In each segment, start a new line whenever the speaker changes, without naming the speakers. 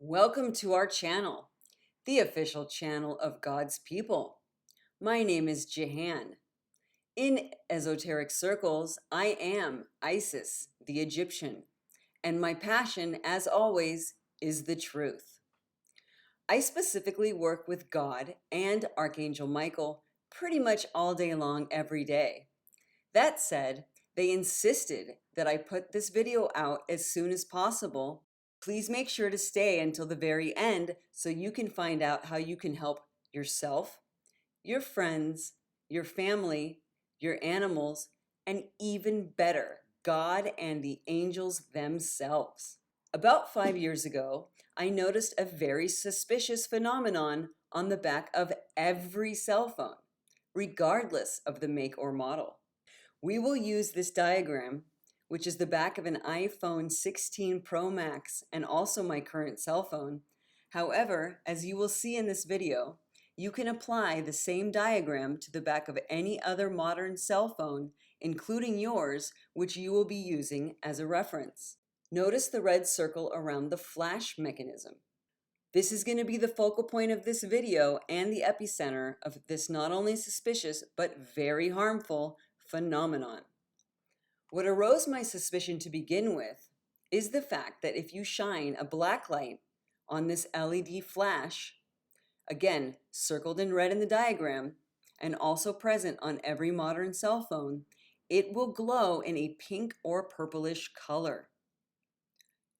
Welcome to our channel, the official channel of God's people. My name is Jehan. In esoteric circles, I am Isis, the Egyptian, and my passion, as always, is the truth. I specifically work with God and Archangel Michael pretty much all day long, every day. That said, they insisted that I put this video out as soon as possible. Please make sure to stay until the very end so you can find out how you can help yourself, your friends, your family, your animals, and even better, God and the angels themselves. About 5 years ago, I noticed a very suspicious phenomenon on the back of every cell phone, regardless of the make or model. We will use this diagram, which is the back of an iPhone 16 Pro Max and also my current cell phone. However, as you will see in this video, you can apply the same diagram to the back of any other modern cell phone, including yours, which you will be using as a reference. Notice the red circle around the flash mechanism. This is going to be the focal point of this video and the epicenter of this not only suspicious but very harmful phenomenon. What arose my suspicion to begin with is the fact that if you shine a black light on this LED flash, again circled in red in the diagram and also present on every modern cell phone, it will glow in a pink or purplish color.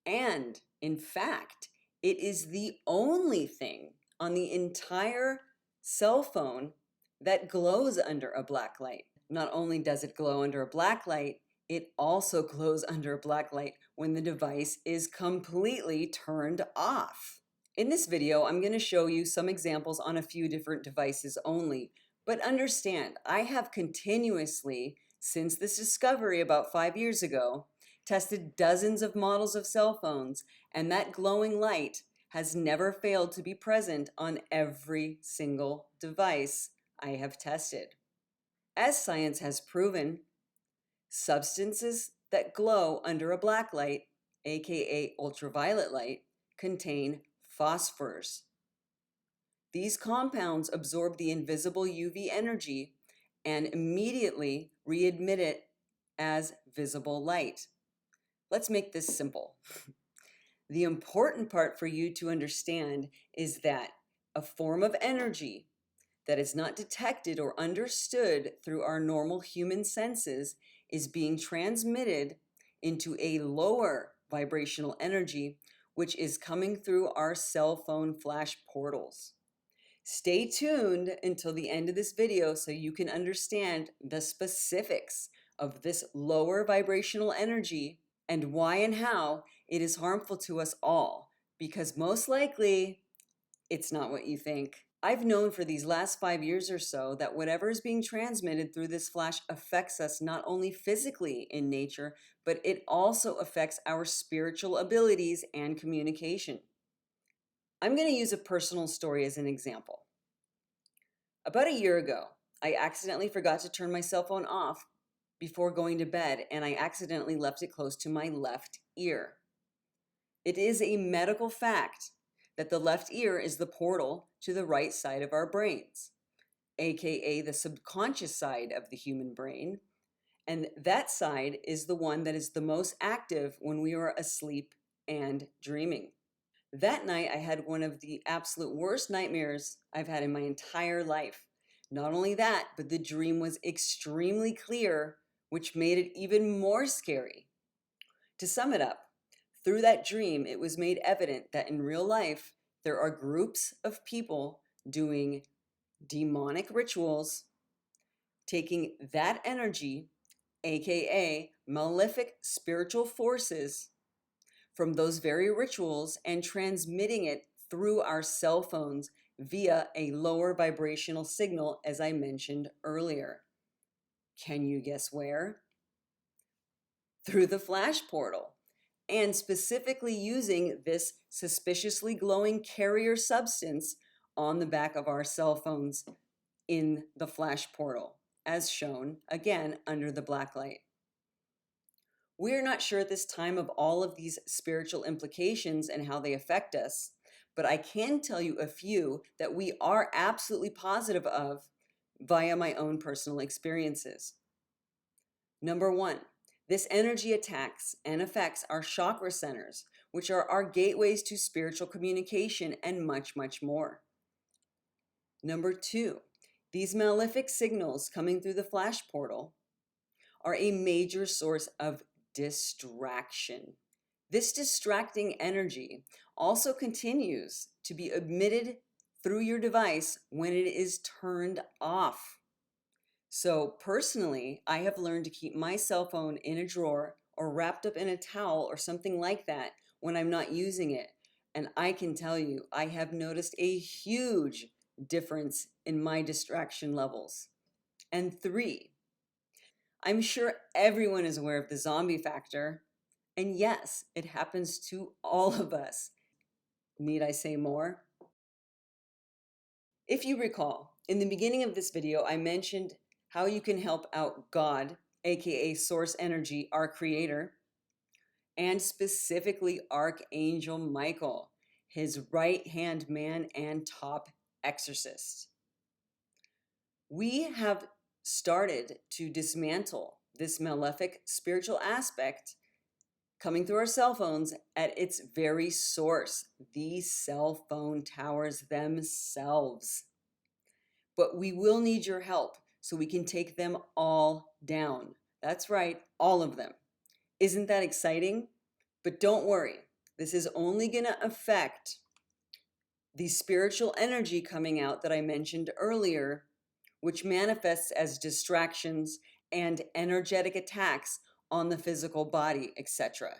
And in fact, it is the only thing on the entire cell phone that glows under a black light. Not only does it glow under a black light, it also glows under a black light when the device is completely turned off. In this video, I'm going to show you some examples on a few different devices only, but understand, I have continuously, since this discovery about 5 years ago, tested dozens of models of cell phones, and that glowing light has never failed to be present on every single device I have tested. As science has proven, substances that glow under a black light, aka ultraviolet light, contain phosphors. These compounds absorb the invisible UV energy and immediately re-emit it as visible light. Let's make this simple. The important part for you to understand is that a form of energy that is not detected or understood through our normal human senses is being transmitted into a lower vibrational energy, which is coming through our cell phone flash portals. Stay tuned until the end of this video so you can understand the specifics of this lower vibrational energy and why and how it is harmful to us all, because most likely it's not what you think. I've known for these last 5 years or so that whatever is being transmitted through this flash affects us not only physically in nature, but it also affects our spiritual abilities and communication. I'm going to use a personal story as an example. About a year ago, I accidentally forgot to turn my cell phone off before going to bed, and I accidentally left it close to my left ear. It is a medical fact that the left ear is the portal to the right side of our brains, aka the subconscious side of the human brain, and that side is the one that is the most active when we are asleep and dreaming. That night, I had one of the absolute worst nightmares I've had in my entire life. Not only that, but the dream was extremely clear, which made it even more scary. To sum it up, through that dream, it was made evident that in real life, there are groups of people doing demonic rituals, taking that energy, aka malefic spiritual forces, from those very rituals and transmitting it through our cell phones via a lower vibrational signal, as I mentioned earlier. Can you guess where? Through the flash portal, and specifically using this suspiciously glowing carrier substance on the back of our cell phones in the flash portal, as shown again under the black light. We're not sure at this time of all of these spiritual implications and how they affect us, but I can tell you a few that we are absolutely positive of via my own personal experiences. Number one, this energy attacks and affects our chakra centers, which are our gateways to spiritual communication and much, much more. Number two, these malefic signals coming through the flash portal are a major source of distraction. This distracting energy also continues to be emitted through your device when it is turned off. So personally, I have learned to keep my cell phone in a drawer or wrapped up in a towel or something like that when I'm not using it. And I can tell you, I have noticed a huge difference in my distraction levels. And three, I'm sure everyone is aware of the zombie factor. And yes, it happens to all of us. Need I say more? If you recall, in the beginning of this video, I mentioned how you can help out God, aka Source Energy, our creator, and specifically Archangel Michael, his right-hand man and top exorcist. We have started to dismantle this malefic spiritual aspect coming through our cell phones at its very source, the cell phone towers themselves. But we will need your help so we can take them all down. That's right, all of them. Isn't that exciting? But don't worry, this is only going to affect the spiritual energy coming out that I mentioned earlier, which manifests as distractions and energetic attacks on the physical body, etc.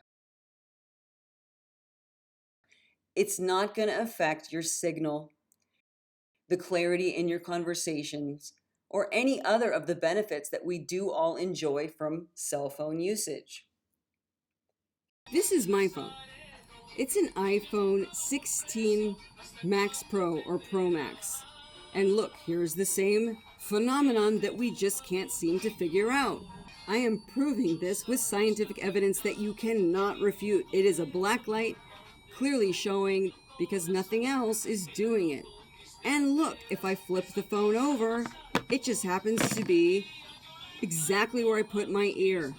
It's not going to affect your signal, the clarity in your conversations, or any other of the benefits that we do all enjoy from cell phone usage. This is my phone. It's an iPhone 16 Max Pro or Pro Max. And look, here's the same phenomenon that we just can't seem to figure out. I am proving this with scientific evidence that you cannot refute. It is a black light clearly showing because nothing else is doing it. And look, if I flip the phone over, it just happens to be exactly where I put my ear.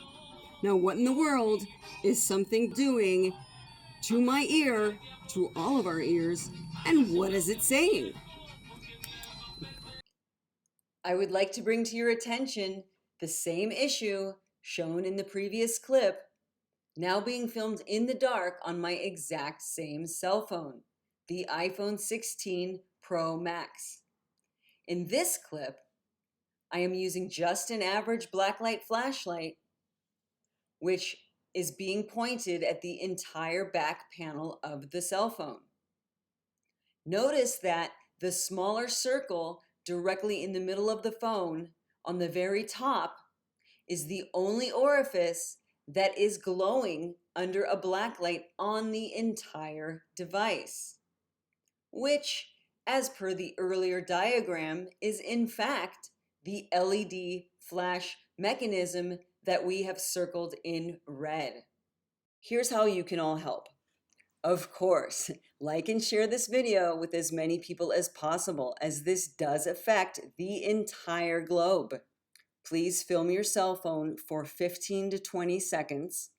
Now, what in the world is something doing to my ear, to all of our ears, and what is it saying? I would like to bring to your attention the same issue shown in the previous clip, now being filmed in the dark on my exact same cell phone, the iPhone 16 Pro Max. In this clip, I am using just an average blacklight flashlight, which is being pointed at the entire back panel of the cell phone. Notice that the smaller circle directly in the middle of the phone on the very top is the only orifice that is glowing under a black light on the entire device, which, as per the earlier diagram, is in fact the LED flash mechanism that we have circled in red. Here's how you can all help. Of course, like and share this video with as many people as possible, as this does affect the entire globe. Please film your cell phone for 15 to 20 seconds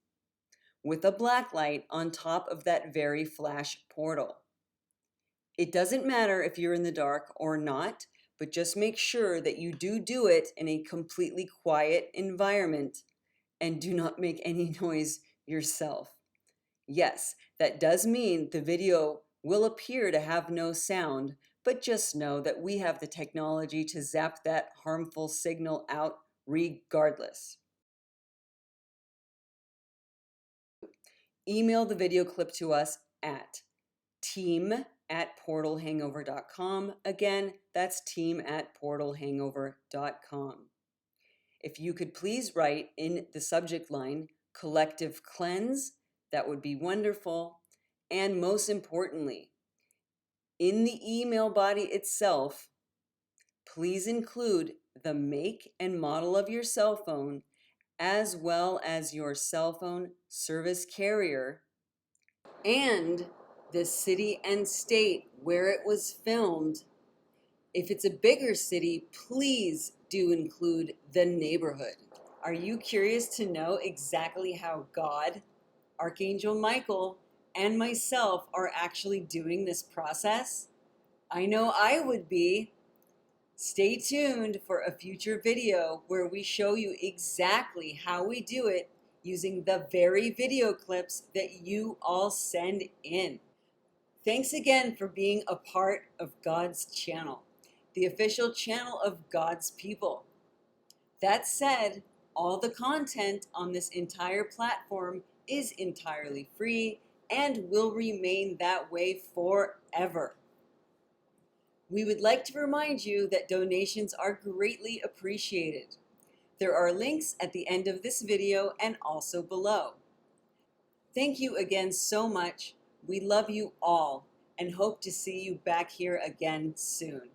with a black light on top of that very flash portal. It doesn't matter if you're in the dark or not, but just make sure that you do it in a completely quiet environment and do not make any noise yourself. Yes, that does mean the video will appear to have no sound, but just know that we have the technology to zap that harmful signal out regardless. Email the video clip to us at team@portalhangover.com. Again, that's team@portalhangover.com. If you could please write in the subject line, collective cleanse, that would be wonderful. And most importantly, in the email body itself, please include the make and model of your cell phone as well as your cell phone service carrier and the city and state where it was filmed. If it's a bigger city, please do include the neighborhood. Are you curious to know exactly how God, Archangel Michael, and myself are actually doing this process? I know I would be. Stay tuned for a future video where we show you exactly how we do it using the very video clips that you all send in. Thanks again for being a part of God's channel, the official channel of God's people. That said, all the content on this entire platform is entirely free and will remain that way forever. We would like to remind you that donations are greatly appreciated. There are links at the end of this video and also below. Thank you again so much. We love you all and hope to see you back here again soon.